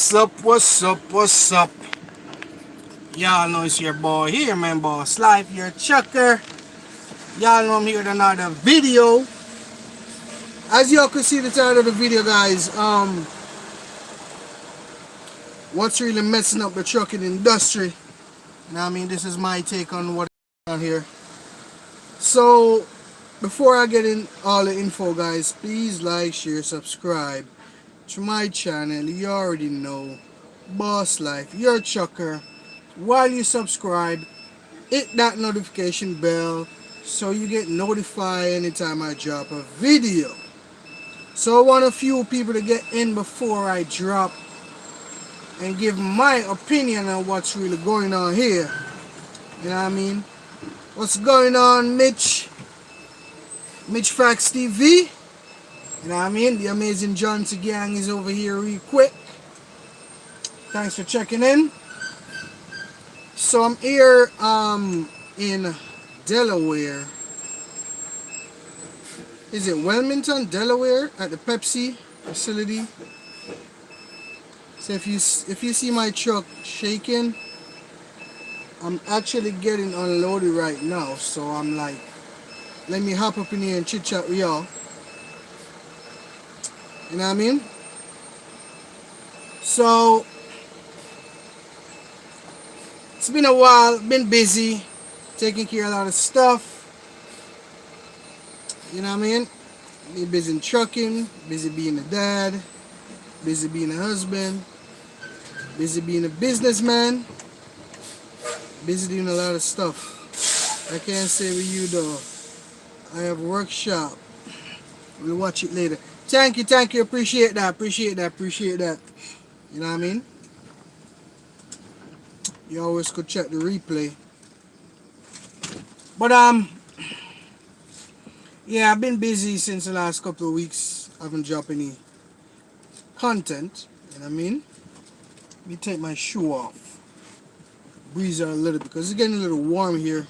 What's up, what's up, what's up? Y'all know it's your boy here, man, Boss Life, your chucker. Y'all know I'm here with another video. As y'all can see the title of the video, guys, what's really messing up the trucking industry? Now, I mean, this is my take on what's on here. So, before I get in all the info, guys, please like, share, subscribe to my channel. You already know, Boss Life, your chucker. While you subscribe, hit that notification bell so you get notified anytime I drop a video. So I want a few people to get in before I drop and give my opinion on what's really going on here. You know what I mean? What's going on, Mitch? Mitch Facts TV. You know what I mean? The amazing Johnson gang is over here real quick. Thanks for checking in. So I'm here in Delaware. Is it Wilmington, Delaware, at the Pepsi facility? So if you see my truck shaking, I'm actually getting unloaded right now. So I'm like, let me hop up in here and chit chat with y'all. You know what I mean? So it's been a while, been busy, taking care of a lot of stuff. You know what I mean? Be busy in trucking, busy being a dad, busy being a husband, busy being a businessman, busy doing a lot of stuff. I can't say with you though. I have a workshop. We'll watch it later. Thank you, appreciate that. You know what I mean? You always could check the replay. But yeah, I've been busy since the last couple of weeks. I haven't dropped any content. You know what I mean? Let me take my shoe off. Breeze out a little because it's getting a little warm here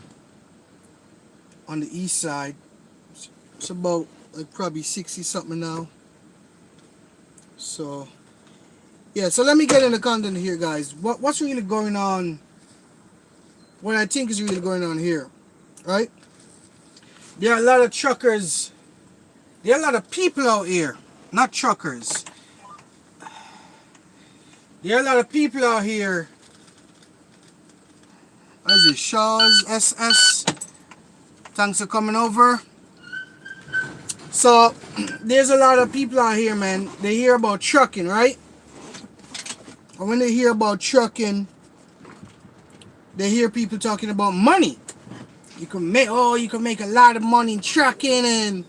on the east side. It's about like probably 60 something now. So yeah, so let me get into content here, guys. What's really going on? What I think is really going on here, right? There are a lot of truckers. There are a lot of people out here, not truckers. There are a lot of people out here. What is it? Shaw's SS. Thanks for coming over. So there's a lot of people out here, man. They hear about trucking, right? And when they hear about trucking, they hear people talking about money. You can make a lot of money in trucking, and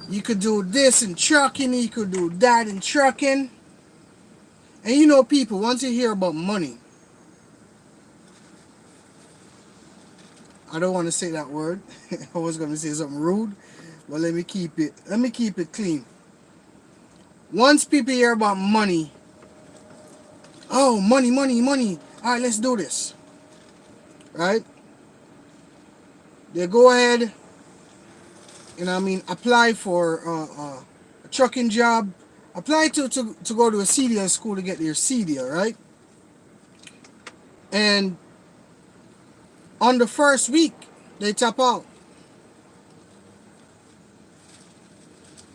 you could do this in trucking, you could do that in trucking. And you know, people, once you hear about money, I don't want to say that word. I was gonna say something rude, but let me keep it clean. Once people hear about money, oh, money. All right, let's do this. Right? They go ahead, you know what I mean, apply for a trucking job, apply to go to a CDL school to get their CDL, right? And on the first week, they tap out.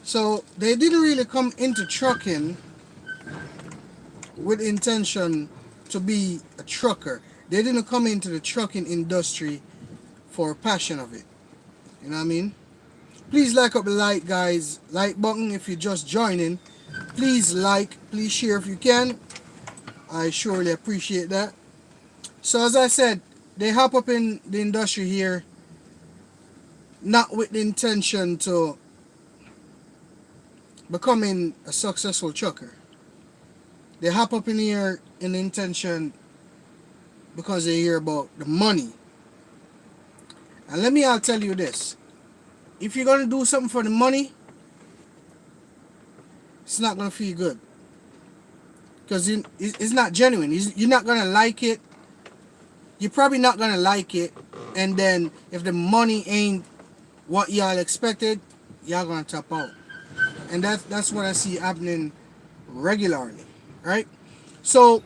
So they didn't really come into trucking with intention to be a trucker. They didn't come into the trucking industry for a passion of it. You know what I mean? Please like up the like, guys. Like button if you're just joining. Please like, please share if you can. I surely appreciate that. So as I said, they hop up in the industry here not with the intention to becoming a successful trucker. They hop up in here in the intention because they hear about the money. And let me all tell you this. If you're going to do something for the money, it's not going to feel good. Because it's not genuine. You're not going to like it. You're probably not going to like it. And then if the money ain't what y'all expected, y'all going to tap out. And that's what I see happening regularly. Right? So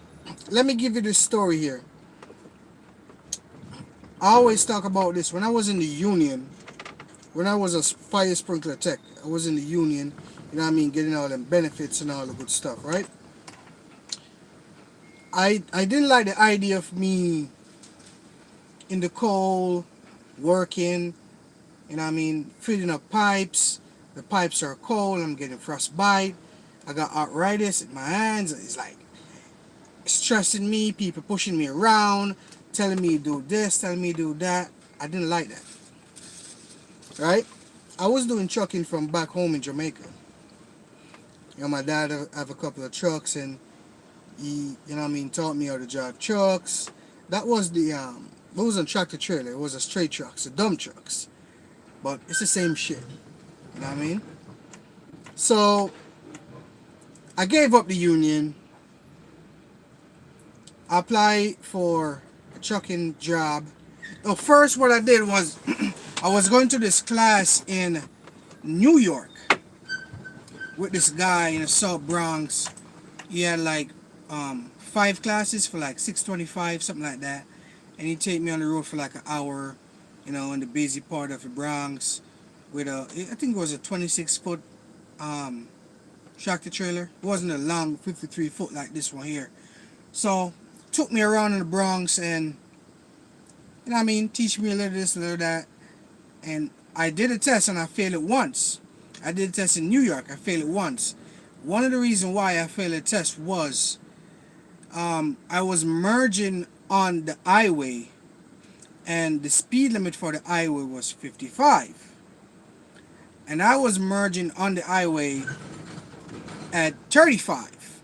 let me give you this story here. I always talk about this. When I was in the union, when I was a fire sprinkler tech, I was in the union, you know what I mean, getting all them benefits and all the good stuff, right? I didn't like the idea of me in the cold, working, you know what I mean, filling up pipes. The pipes are cold, I'm getting frostbite. I got arthritis in my hands. It's like stressing me, people pushing me around, telling me to do this, telling me to do that. I didn't like that. Right? I was doing trucking from back home in Jamaica. You know, my dad have a couple of trucks, and he, you know what I mean, taught me how to drive trucks. That was it wasn't tractor trailer, it was a straight trucks, a dump trucks. But it's the same shit. You know what I mean? So I gave up the union. I applied for a trucking job. Well, first what I did was I was going to this class in New York with this guy in the South Bronx. He had like 5 classes for like $6.25, something like that. And he'd take me on the road for like an hour, you know, in the busy part of the Bronx with I think it was a 26-foot tractor trailer. It wasn't a long 53-foot like this one here. So took me around in the Bronx and, you know what I mean, teach me a little this, a little that. And I did a test and I failed it once. I did a test in New York. I failed it once. One of the reasons why I failed the test was I was merging on the highway, and the speed limit for the highway was 55. And I was merging on the highway at 35.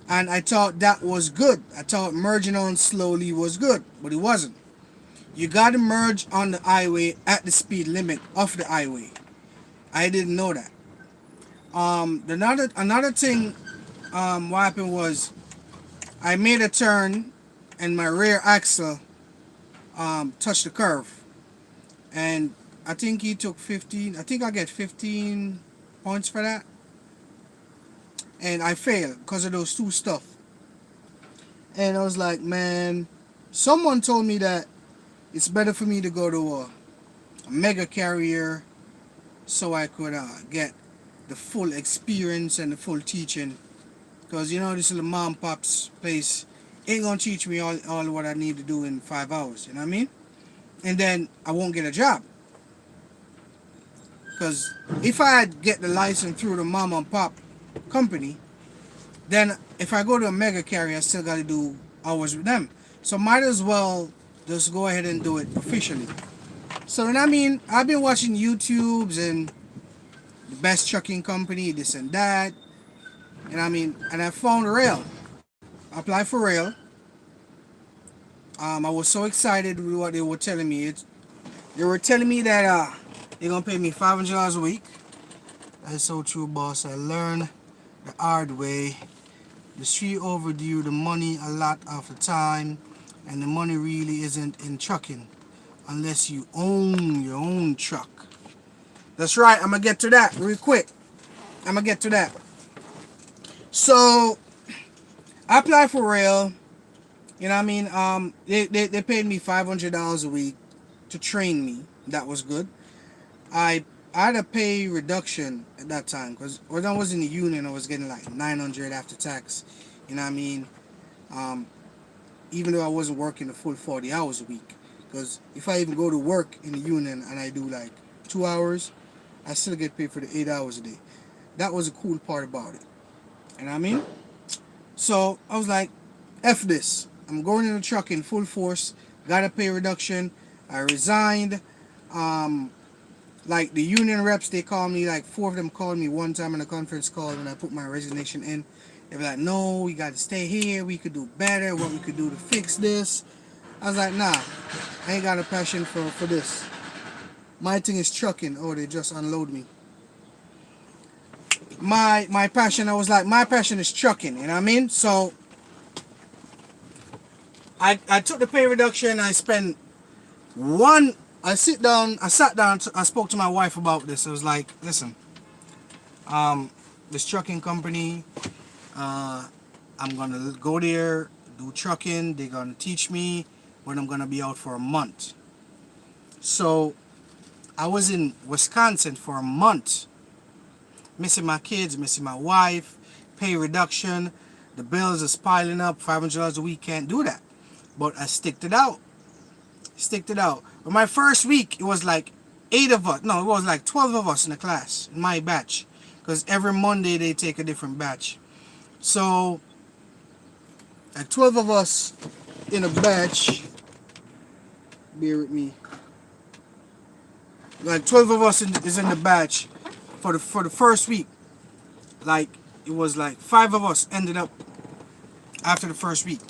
And I thought that was good. I thought merging on slowly was good, but it wasn't. You gotta merge on the highway at the speed limit of the highway. I didn't know that. Another thing, what happened was I made a turn and my rear axle touched the curve, and I think he took 15. I think I get 15 points for that, and I failed because of those two stuff. And I was like, man, someone told me that it's better for me to go to a mega carrier so I could get the full experience and the full teaching. Because, you know, this little mom pop's place ain't gonna teach me all what I need to do in 5 hours, you know what I mean? And then I won't get a job. Because if I had get the license through the mom and pop company, then if I go to a mega carrier, I still got to do hours with them. So might as well just go ahead and do it officially. So, and I mean, I've been watching YouTubes and the best trucking company, this and that. And I mean, and I found Rail. I applied for Rail. I was so excited with what they were telling me. They were telling me that they're going to pay me $500 a week. That's so true, boss. I learned the hard way. The street overdue the money a lot of the time, and the money really isn't in trucking unless you own your own truck. That's right. I'm gonna get to that real quick. I'm gonna get to that. So I applied for Rail. You know what I mean? They paid me $500 a week to train me. That was good. I had a pay reduction at that time because when I was in the union, I was getting like $900 after tax. You know what I mean? Even though I wasn't working the full 40 hours a week. Because if I even go to work in the union and I do like 2 hours, I still get paid for the 8 hours a day. That was a cool part about it. You know what I mean? So I was like, F this. I'm going in the truck in full force. Got a pay reduction. I resigned. Like the union reps, they called me, like 4 of them called me one time in a conference call when I put my resignation in. They were like, no, we got to stay here. We could do better. What we could do to fix this. I was like, nah, I ain't got a passion for this. My thing is trucking. Oh, they just unload me. My passion, I was like, my passion is trucking. You know what I mean? So I took the pay reduction. I spent I sat down, I spoke to my wife about this. I was like, listen, this trucking company, I'm gonna go there, do trucking. They're gonna teach me when I'm gonna be out for a month. So I was in Wisconsin for a month, missing my kids, missing my wife, pay reduction. The bills is piling up. $500 a week, can't do that. But I sticked it out. Sticked it out. But my first week, it was like 8 of us. No, it was like 12 of us in the class, in my batch. Because every Monday they take a different batch. So, like 12 of us in a batch. Bear with me. Like 12 of us is in the batch for the first week. Like, it was like 5 of us ended up after the first week.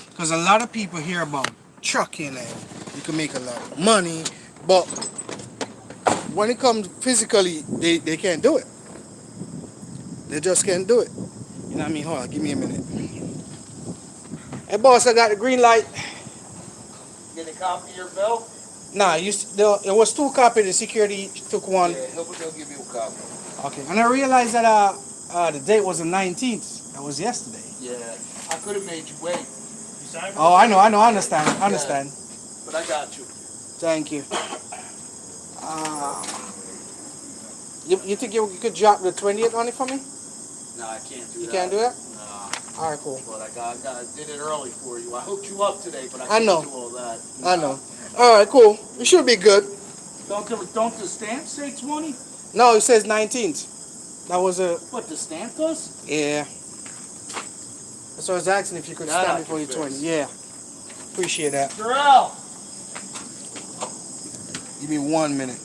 Because a lot of people hear about trucking and you can make a lot of money, but when it comes physically, they can't do it. They just can't do it. You know what I mean? Hold on, give me a minute. Hey boss, I got the green light. Get a copy of your bill? Nah, it was 2 copies. The security took 1. Yeah, they'll give you a copy. Okay, and I realized that the date was the 19th. That was yesterday. Yeah, I could have made you wait. Oh, I know, I understand. Yeah, but I got you. Thank you. You think you could drop the 20th on it for me? No, I can't do that. You can't do that? No. Alright, cool. But I did it early for you. I hooked you up today, but I I can't know. do all that. I know. Alright, cool. We should be good. Don't the stamp say 20? No, it says 19th. That was a... What, the stamp does? Yeah. That's what I was asking if you could stamp before you 20. Yeah. Appreciate that. Jarrell! Give me 1 minute.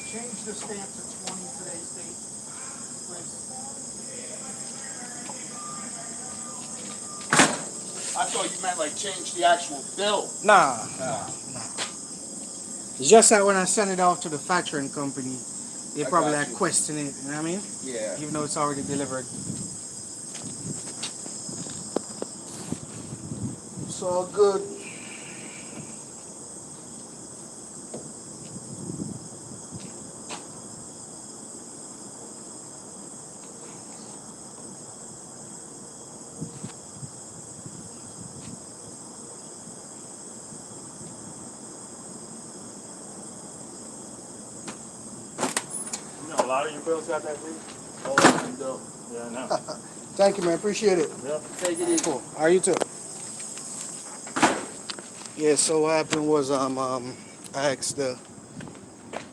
Change the stamp to 20 today's date, please. I thought you meant like change the actual bill. Nah. Nah. It's just that when I send it off to the factoring company, they I probably got like you. question it, you know what I mean? Yeah. Even though it's already delivered. It's all good. You know, a lot of your bills got that green. Oh, I know. Yeah, I know. Thank you, man. Appreciate it. Yep. Take it easy. Cool. How are you too? Yeah, so what happened was I asked the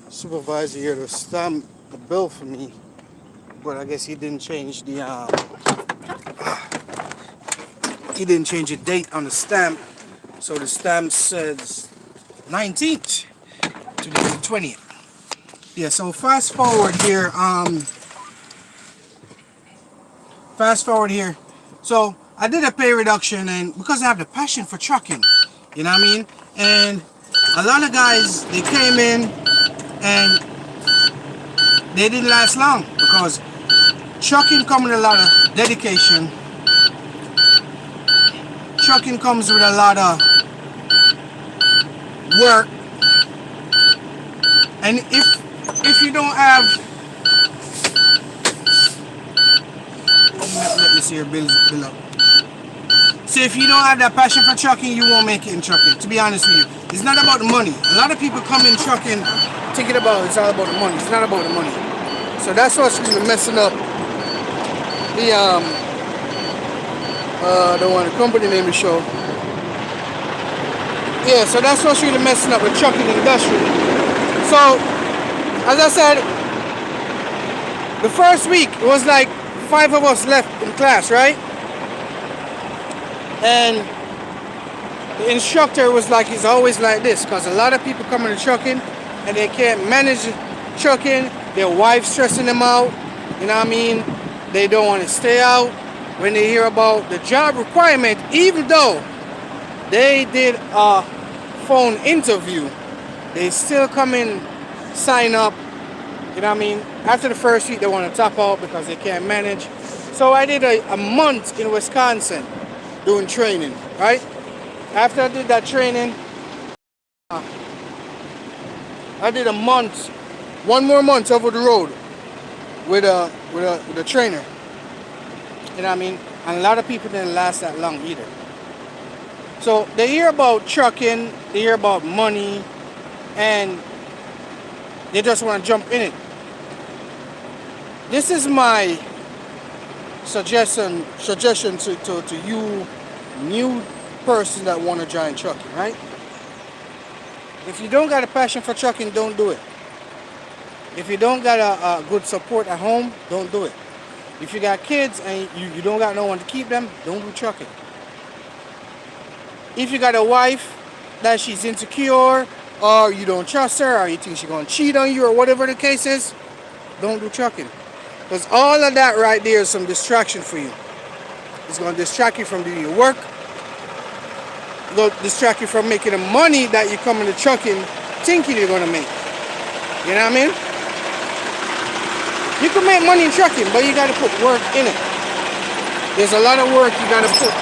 supervisor here to stamp the bill for me, but I guess he didn't change the date on the stamp, so the stamp says 19th to the 20th. Yeah, so fast forward here. So I did a pay reduction, and because I have the passion for trucking, you know what I mean? And a lot of guys, they came in and they didn't last long because trucking comes with a lot of dedication. Trucking comes with a lot of work. And if you don't have, let me see your bill up. So if you don't have that passion for trucking, you won't make it in trucking, to be honest with you. It's not about the money. A lot of people come in trucking thinking about it's all about the money. It's not about the money. So that's what's really messing up the company name to show. Yeah, so that's what's really messing up the trucking industry. So, as I said, the first week, it was like 5 of us left in class, right? And the instructor was like, he's always like this, because a lot of people come into trucking and they can't manage trucking. Their wife stressing them out, you know what I mean? They don't want to stay out. When they hear about the job requirement, even though they did a phone interview, they still come in, sign up, you know what I mean? After the first week, they want to top out because they can't manage. So I did a month in Wisconsin doing training, right? After I did that training, I did a month, 1 more month over the road. with a trainer. You know what I mean? And a lot of people didn't last that long either. So they hear about trucking, they hear about money, and they just want to jump in it. This is my suggestion to you new person that want to join trucking, right? If you don't got a passion for trucking, don't do it. If you don't got a good support at home, don't do it. If you got kids and you don't got no one to keep them, don't do trucking. If you got a wife that she's insecure, or you don't trust her, or you think she's going to cheat on you, or whatever the case is, don't do trucking. Because all of that right there is some distraction for you. It's going to distract you from doing your work. It's going to distract you from making the money that you come into trucking thinking you're going to make. You know what I mean? You can make money in trucking, but you got to put work in it. There's a lot of work you got to put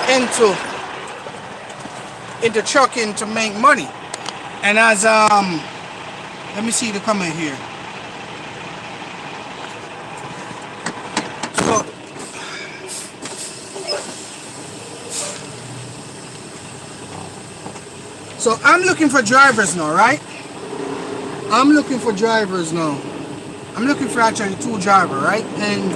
into trucking to make money. And as let me see the comment here. So I'm looking for drivers now, right? I'm looking for drivers now. I'm looking for actually 2 drivers, right? And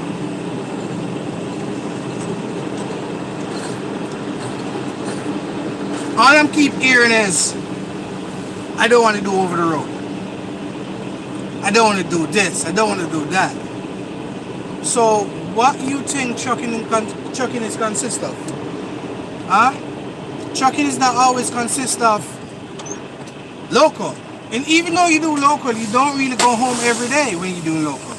all I'm keep hearing is, I don't want to do over the road. I don't want to do this. I don't want to do that. So what you think trucking is consist of? Huh? Trucking is not always consist of local. And even though you do local, you don't really go home every day when you do local.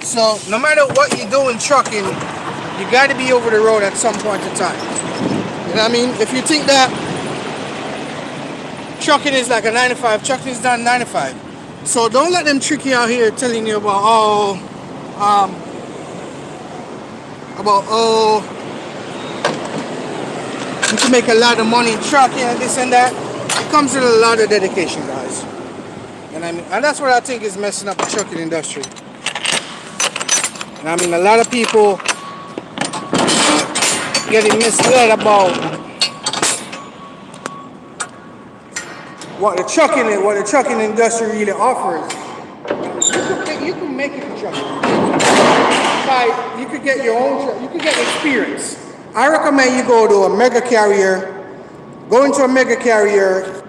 So no matter what you do in trucking, you got to be over the road at some point in time. You know what I mean? If you think that trucking is like a 9 to 5, trucking is not 9 to 5. So don't let them trick you out here telling you about you can make a lot of money in trucking and this and that. It comes with a lot of dedication, guys. And I mean, and that's what I think is messing up the trucking industry. And I mean, a lot of people getting misled about what the trucking industry really offers. You can make it in trucking. Like, you could get your own truck, you could get experience. I recommend you go to a mega carrier, go into a mega carrier,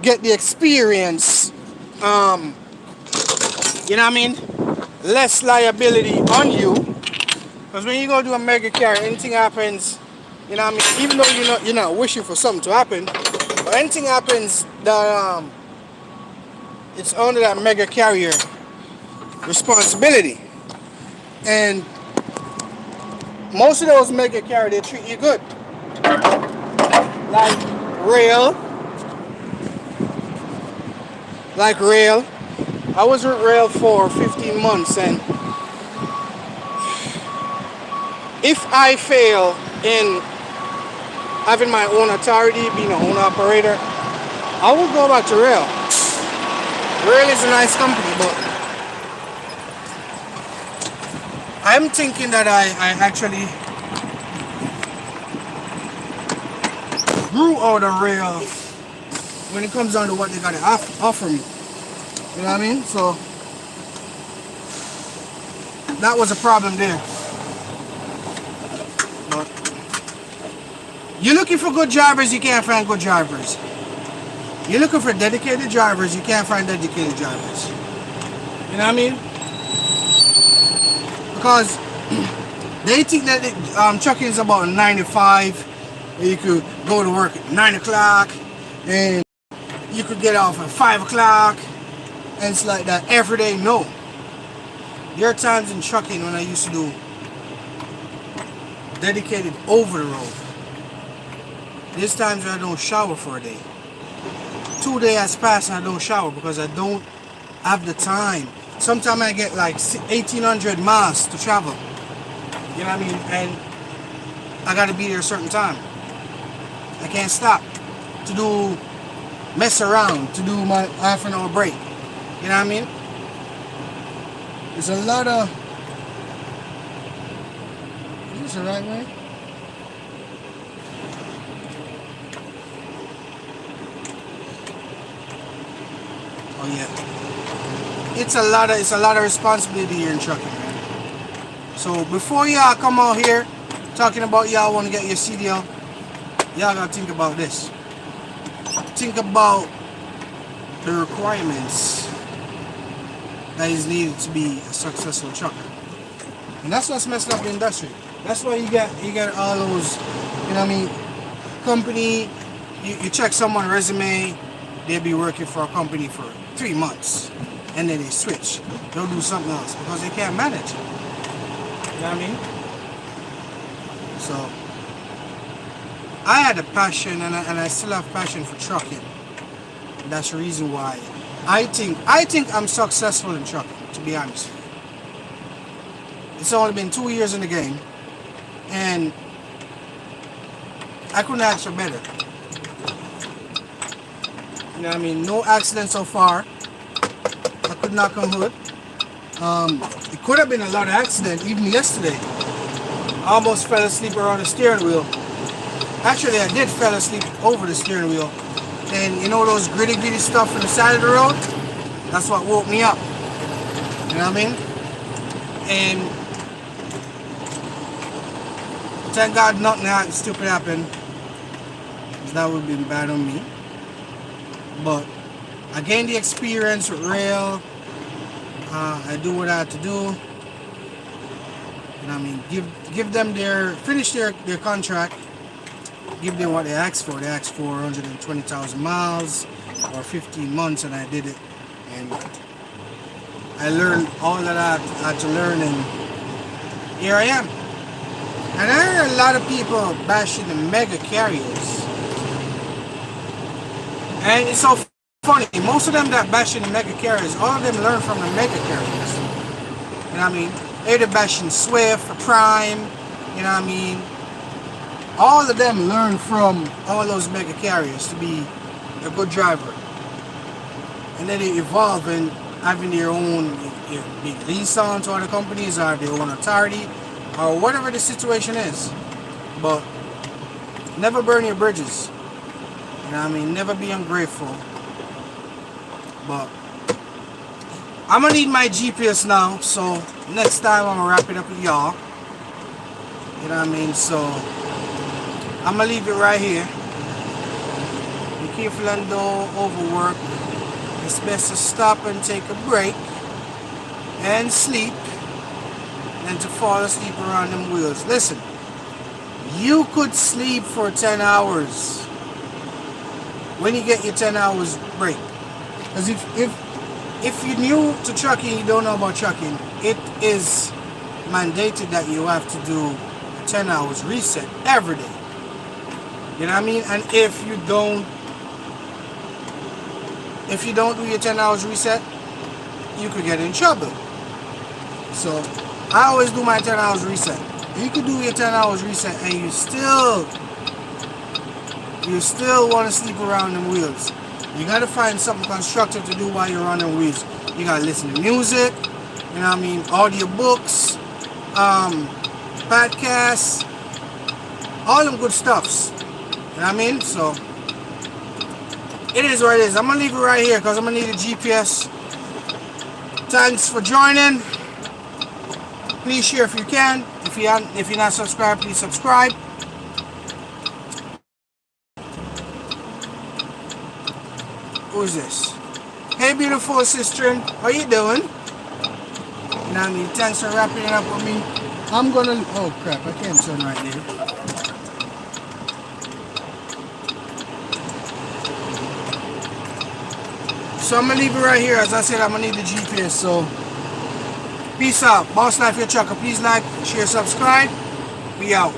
get the experience, you know what I mean? Less liability on you. Because when you go to a mega carrier, anything happens, you know what I mean? Even though you're not wishing for something to happen, but anything happens that it's under that mega carrier responsibility. And most of those mega carriers, they treat you good. Like Rail. I was with Rail for 15 months, and if I fail in having my own authority, being an own operator, I would go back to Rail. Rail is a nice company, but I'm thinking that I actually grew out of Rail when it comes down to what they got to offer me. You know what I mean? So that was a problem there. But you're looking for good drivers, you can't find good drivers. You're looking for dedicated drivers, you can't find dedicated drivers. You know what I mean? Because they think that trucking is about 9 to 5. You could go to work at 9 o'clock and you could get off at 5 o'clock, and it's like that every day. No. There are times in trucking when I used to do dedicated over the road. There's times where I don't shower for a day. 2 days has passed and I don't shower because I don't have the time. Sometimes I get like 1,800 miles to travel. You know what I mean? And I gotta be there a certain time. I can't stop to mess around, to do my half an hour break. You know what I mean? There's a lot of... Is this the right way? Oh yeah. It's a lot of responsibility here in trucking, man. So before y'all come out here talking about y'all want to get your CDL, y'all gotta think about this. Think about the requirements that is needed to be a successful trucker. And that's what's messing up the industry. That's why you get all those, you know what I mean, company, you check someone's resume, they'll be working for a company for 3 months and then they switch. They'll do something else because they can't manage it. You know what I mean? So I had a passion and I still have passion for trucking. That's the reason why I think I'm successful in trucking, to be honest. It's only been 2 years in the game and I couldn't ask for better. You know what I mean? No accidents so far. I could knock on wood. It could have been a lot of accident even yesterday. I almost fell asleep around the steering wheel. Actually, I did fall asleep over the steering wheel. And you know those gritty stuff on the side of the road? That's what woke me up. You know what I mean? And thank God nothing stupid happened. Because that would have been bad on me. But I gained the experience with rail. I do what I had to do. And I mean, give them finish their contract. Give them what they asked for. They asked for 120,000 miles or 15 months, and I did it. And I learned all that I had to learn, and here I am. And I heard a lot of people bashing the mega carriers. And it's so funny, most of them that bashing the mega carriers, all of them learn from the mega carriers. You know what I mean? They're bashing Swift, Prime, you know what I mean? All of them learn from all those mega carriers to be a good driver. And then they evolve in having their own big lease on to other companies or their own authority or whatever the situation is. But never burn your bridges. You know what I mean? Never be ungrateful. But I'm gonna need my GPS now, so next time I'm gonna wrap it up with y'all. You know what I mean? So I'm gonna leave it right here. Be careful and don't overwork. It's best to stop and take a break and sleep than to fall asleep around them wheels. Listen, you could sleep for 10 hours when you get your 10 hours break. Because if you're new to trucking, you don't know about trucking, it is mandated that you have to do a 10 hours reset every day. You know what I mean? And if you don't do your 10 hours reset, you could get in trouble. So I always do my 10 hours reset. You could do your 10 hours reset and you still want to sleep around them wheels. You got to find something constructive to do while you're on them wheels. You got to listen to music, you know what I mean, audio books, podcasts, all them good stuffs. You know what I mean? So it is what it is. I'm going to leave it right here because I'm going to need a GPS. Thanks for joining. Please share if you can. If you're not subscribed, please subscribe. Who's this? Hey, beautiful sister. How you doing? You know what I mean? Thanks for wrapping it up with me. I'm going to... Oh, crap. I can't turn right there. So I'm going to leave it right here. As I said, I'm going to need the GPS. So, peace out. Boss Life, your trucker. Please like, share, subscribe. We out.